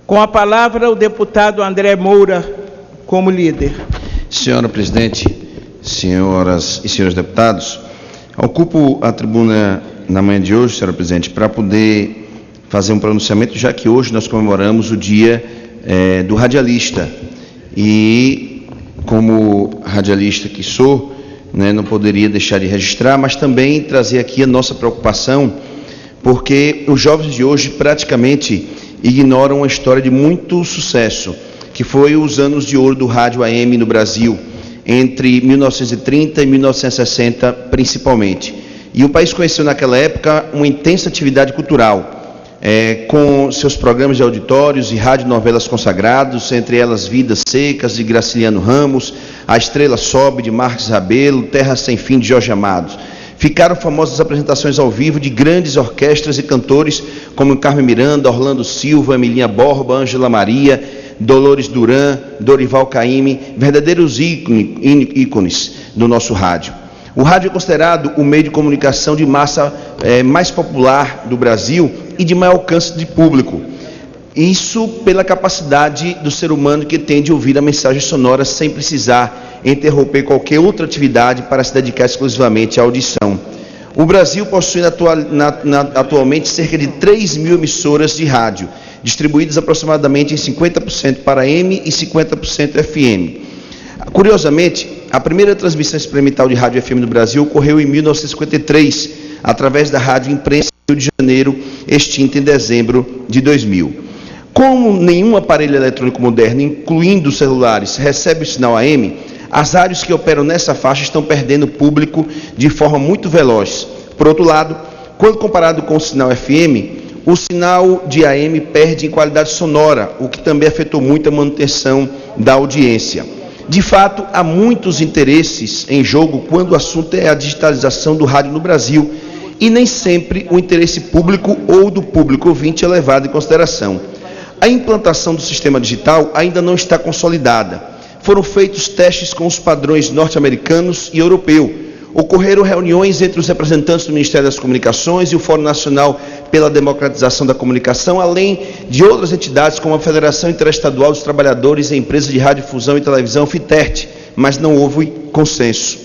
Com a palavra, o deputado André Moura, como líder. Senhora Presidente, senhoras e senhores deputados, ocupo a tribuna na manhã de hoje, senhora Presidente, para poder fazer um pronunciamento, já que hoje nós comemoramos o dia do radialista. E, como radialista que sou, não poderia deixar de registrar, mas também trazer aqui a nossa preocupação, porque os jovens de hoje praticamente ignoram uma história de muito sucesso, que foi os anos de ouro do rádio AM no Brasil, entre 1930 e 1960 principalmente. E o país conheceu naquela época uma intensa atividade cultural, com seus programas de auditórios e radionovelas consagrados, entre elas Vidas Secas, de Graciliano Ramos, A Estrela Sobe, de Marques Rabelo, Terra Sem Fim, de Jorge Amado. Ficaram famosas apresentações ao vivo de grandes orquestras e cantores como Carmen Miranda, Orlando Silva, Emilinha Borba, Ângela Maria, Dolores Duran, Dorival Caymmi, verdadeiros ícones do nosso rádio. O rádio é considerado o meio de comunicação de massa mais popular do Brasil e de maior alcance de público. Isso pela capacidade do ser humano que tem de ouvir a mensagem sonora sem precisar interromper qualquer outra atividade para se dedicar exclusivamente à audição. O Brasil possui atualmente cerca de 3 mil emissoras de rádio, distribuídas aproximadamente em 50% para AM e 50% FM. Curiosamente, a primeira transmissão experimental de rádio FM no Brasil ocorreu em 1953, através da Rádio Imprensa do Rio de Janeiro, extinta em dezembro de 2000. Como nenhum aparelho eletrônico moderno, incluindo celulares, recebe o sinal AM, as rádios que operam nessa faixa estão perdendo público de forma muito veloz. Por outro lado, quando comparado com o sinal FM, o sinal de AM perde em qualidade sonora, o que também afetou muito a manutenção da audiência. De fato, há muitos interesses em jogo quando o assunto é a digitalização do rádio no Brasil, e nem sempre o interesse público ou do público ouvinte é levado em consideração. A implantação do sistema digital ainda não está consolidada. Foram feitos testes com os padrões norte-americanos e europeu. Ocorreram reuniões entre os representantes do Ministério das Comunicações e o Fórum Nacional pela Democratização da Comunicação, além de outras entidades como a Federação Interestadual dos Trabalhadores em Empresas de Radiodifusão e Televisão, FITERT, mas não houve consenso.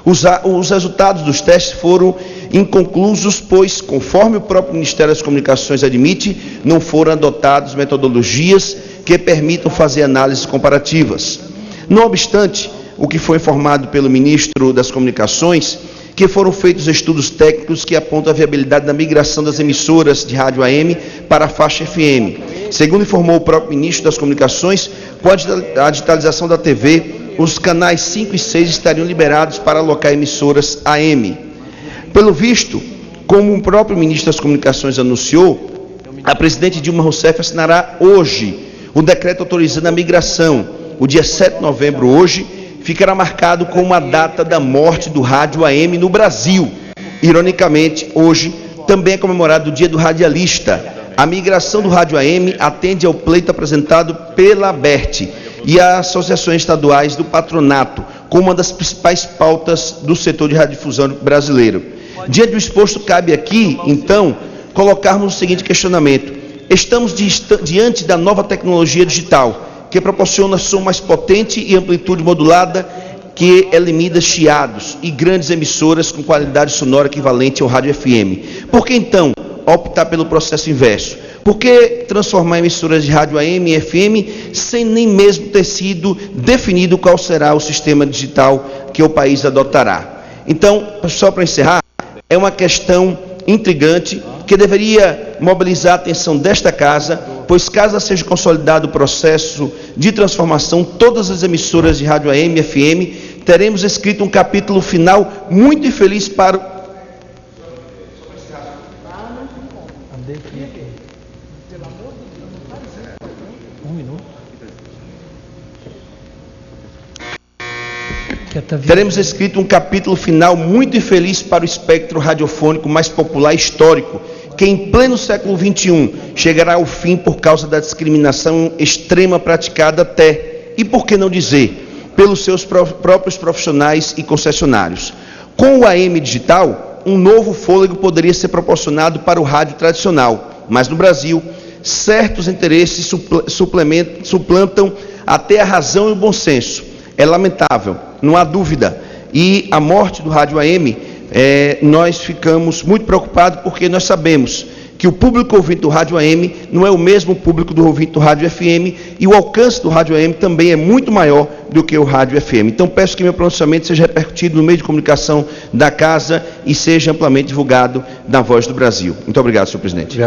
Os resultados dos testes foram inconclusos, pois, conforme o próprio Ministério das Comunicações admite, não foram adotadas metodologias que permitam fazer análises comparativas. Não obstante, o que foi informado pelo ministro das Comunicações, que foram feitos estudos técnicos que apontam a viabilidade da migração das emissoras de rádio AM para a faixa FM. Segundo informou o próprio ministro das Comunicações, com a digitalização da TV, os canais 5 e 6 estariam liberados para alocar emissoras AM. Pelo visto, como o próprio ministro das Comunicações anunciou, a presidente Dilma Rousseff assinará hoje o decreto autorizando a migração. O dia 7 de novembro, hoje, ficará marcado com uma data da morte do rádio AM no Brasil. Ironicamente, hoje também é comemorado o dia do radialista. A migração do rádio AM atende ao pleito apresentado pela ABERT e as associações estaduais do patronato, como uma das principais pautas do setor de radiodifusão brasileiro. Diante do exposto, cabe aqui, então, colocarmos o seguinte questionamento: estamos diante da nova tecnologia digital, que proporciona som mais potente e amplitude modulada, que elimina chiados e grandes emissoras com qualidade sonora equivalente ao rádio FM. Por que, então, optar pelo processo inverso? Por que transformar emissoras de rádio AM e FM sem nem mesmo ter sido definido qual será o sistema digital que o país adotará? Então, só para encerrar, é uma questão intrigante que deveria mobilizar a atenção desta casa, pois caso seja consolidado o processo de transformação, todas as emissoras de rádio AM e FM, teremos escrito um capítulo final muito infeliz para o... Teremos escrito um capítulo final muito infeliz para o espectro radiofônico mais popular e histórico, que em pleno século XXI chegará ao fim por causa da discriminação extrema praticada até, e por que não dizer, pelos seus próprios profissionais e concessionários. Com o AM digital, um novo fôlego poderia ser proporcionado para o rádio tradicional, mas no Brasil certos interesses suplantam até a razão e o bom senso. É lamentável, não há dúvida. E a morte do rádio AM, nós ficamos muito preocupados porque nós sabemos que o público ouvinte do rádio AM não é o mesmo público do ouvinte do rádio FM e o alcance do rádio AM também é muito maior do que o rádio FM. Então peço que meu pronunciamento seja repercutido no meio de comunicação da casa e seja amplamente divulgado na Voz do Brasil. Muito obrigado, senhor presidente.